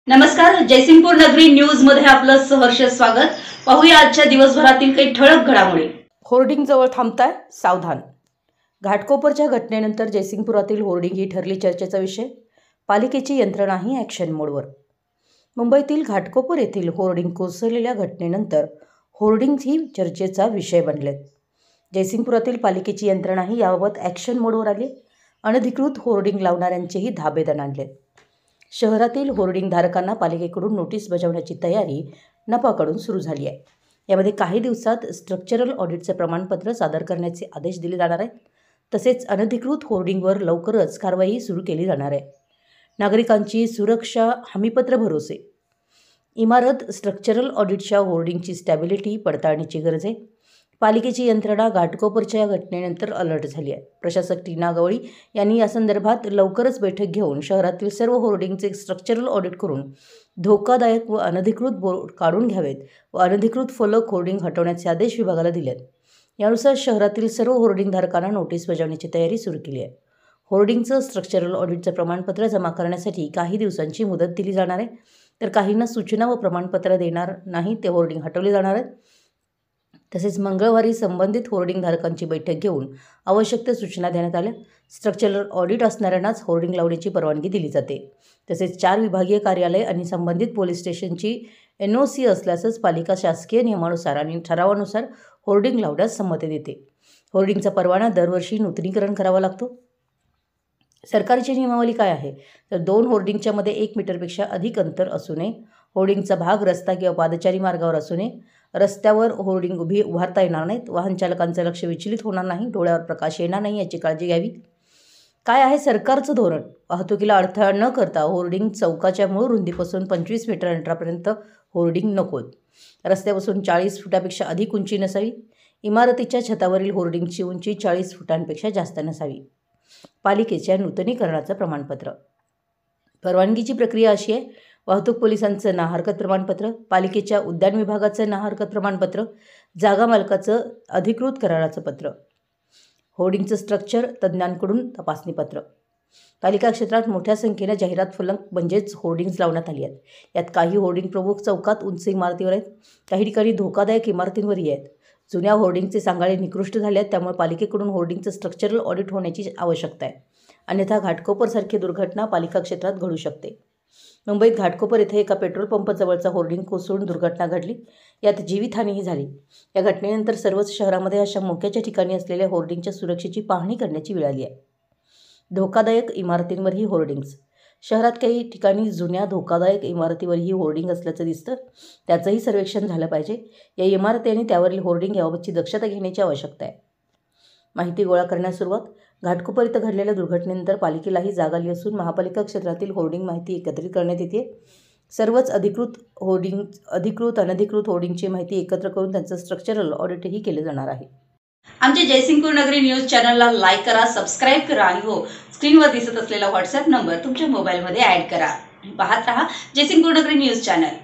नमस्कार, जयसिंगपूर नगरी न्यूज मध्ये आपलं सहर्ष स्वागत। पाहूया आजच्या दिवसभरातील काही ठळक घडामोडी। होर्डिंग जवळ थांबताय, सावधान। घाटकोपरच्या घटनेनंतर जयसिंगपुरातील होर्डिंग ही ठरली चर्चेचा विषय। पालिकेची यंत्रणाही ॲक्शन मोडवर। मुंबईतील घाटकोपर येथील होर्डिंग कोसळलेल्या घटनेनंतर होर्डिंग ही चर्चेचा विषय बनलेत। जयसिंगपुरातील पालिकेची यंत्रणाही याबाबत ॲक्शन मोडवर आली। अनधिकृत होर्डिंग लावणाऱ्यांचेही धाबे दणाणलेत। शहरातील होर्डिंग धारकांना पालिकेकडून नोटीस बजावण्याची तयारी नपाकडून सुरू झाली आहे। यामध्ये काही दिवसात स्ट्रक्चरल ऑडिटचे प्रमाणपत्र सादर करण्याचे आदेश दिले जाणार आहेत। तसेच अनधिकृत होर्डिंगवर लवकरच कारवाई सुरू केली जाणार आहे। नागरिकांची सुरक्षा हमीपत्र भरोसे। इमारत स्ट्रक्चरल ऑडिटच्या होर्डिंगची स्टॅबिलिटी पडताळणीची गरज आहे। पालिकेची यंत्रणा घाटकोपरच्या घटनेनंतर अलर्ट झाली आहे। प्रशासक टीना गवळी यांनी या संदर्भात लवकरच बैठक घेऊन शहरातील सर्व होर्डिंगचे स्ट्रक्चरल ऑडिट करून धोकादायक व अनधिकृत बोर्ड काढून घ्यावेत व अनधिकृत फलक होर्डिंग हटवण्याचे आदेश विभागाला दिलेत। यानुसार शहरातील सर्व होर्डिंग धारकांना नोटीस बजावण्याची तयारी सुरू केली आहे। होर्डिंगचं स्ट्रक्चरल ऑडिटचं प्रमाणपत्र जमा करण्यासाठी काही दिवसांची मुदत दिली जाणार आहे, तर काहींना सूचना व प्रमाणपत्र देणार नाही ते होर्डिंग हटवले जाणार आहेत। तसेच मंगळवारी संबंधित होर्डिंग धारकांची बैठक घेऊन आवश्यक त्या सूचना देण्यात आल्या। स्ट्रक्चरल ऑडिट असणाऱ्यांनाच होर्डिंग लावण्याची परवानगी दिली जाते। तसेच 4 विभागीय कार्यालय आणि संबंधित पोलीस स्टेशनची NOC असल्यासच पालिका शासकीय नियमानुसार आणि ठरावानुसार होर्डिंग लावण्यास संमती देते। होर्डिंगचा परवाना दरवर्षी नूतनीकरण करावा लागतो। सरकारची नियमावली काय आहे तर 2 होर्डिंगच्या मध्ये 1 मीटरपेक्षा अधिक अंतर असू नये। होर्डिंगचा भाग रस्ता किंवा पादचारी मार्गावर असू नये। रस्त्यावर होर्डिंग उभारता येणार नाहीत। वाहन चालकांचं लक्ष विचलित होणार नाही। डोळ्यावर प्रकाश येणार नाही याची काळजी घ्यावी। काय आहे सरकारचं धोरण? वाहतुकीला अडथळा न करता होर्डिंग चौकाच्या मूळ रुंदीपासून 25 मीटर अंतरापर्यंत होर्डिंग नकोत। रस्त्यापासून 40 फुटापेक्षा अधिक उंची नसावी। इमारतीच्या छतावरील होर्डिंगची उंची 40 फुटांपेक्षा जास्त नसावी। पालिकेच्या नूतनीकरणाचं प्रमाणपत्र। परवानगीची प्रक्रिया अशी आहे: वाहतूक पोलिसांचं ना हरकत प्रमाणपत्र, पालिकेच्या उद्यान विभागाचं ना हरकत प्रमाणपत्र, जागा मालकाचं अधिकृत कराराचं पत्र, होर्डिंगचं स्ट्रक्चर तज्ज्ञांकडून तपासणीपत्र। पालिका क्षेत्रात मोठ्या संख्येने जाहिरात फलक म्हणजेच होर्डिंग्ज लावण्यात आली आहेत। यात काही होर्डिंग प्रमुख चौकात उंच इमारतीवर आहेत, काही ठिकाणी धोकादायक इमारतींवरही आहेत। जुन्या होर्डिंगचे सांगाडे निकृष्ट झाले आहेत, त्यामुळे पालिकेकडून होर्डिंगचं स्ट्रक्चरल ऑडिट होण्याची आवश्यकता आहे। अन्यथा घाटकोपरसारखी दुर्घटना पालिका क्षेत्रात घडू शकते। मुंबईत घाटकोपर येथे एका पेट्रोल पंपाजवळचा होर्डिंग कोसळून दुर्घटना घडली। यात जीवितहानीही झाली। या घटनेनंतर सर्वच शहरामध्ये अशा मोक्याच्या ठिकाणी असलेल्या होर्डिंगच्या सुरक्षेची पाहणी करण्याची वेळ आली आहे। धोकादायक इमारतींवरही होर्डिंग्ज। शहरात काही ठिकाणी जुन्या धोकादायक इमारतीवरही होर्डिंग असल्याचं दिसतं, त्याचंही सर्वेक्षण झालं पाहिजे। या इमारती आणि त्यावरील होर्डिंग याबाबतची दक्षता घेण्याची आवश्यकता आहे। माहिती गोळा करण्यास सुरुवात। घाटकोपर इथं घडलेल्या दुर्घटनेनंतर पालिकेलाही जाग आली असून महापालिका क्षेत्रातील होर्डिंग माहिती एकत्रित करण्यात येते। सर्वच अधिकृत अनधिकृत होर्डिंगची माहिती एकत्र करून त्यांचं स्ट्रक्चरल ऑडिटही केले जाणार आहे। आमच्या जयसिंगपूर नगरी न्यूज चॅनलला लाईक करा, सबस्क्राईब करा आणि हो, स्क्रीनवर दिसत असलेला व्हॉट्सअप नंबर तुमच्या मोबाईलमध्ये ॲड करा। पाहत रहा जयसिंगपूर नगरी न्यूज चॅनल।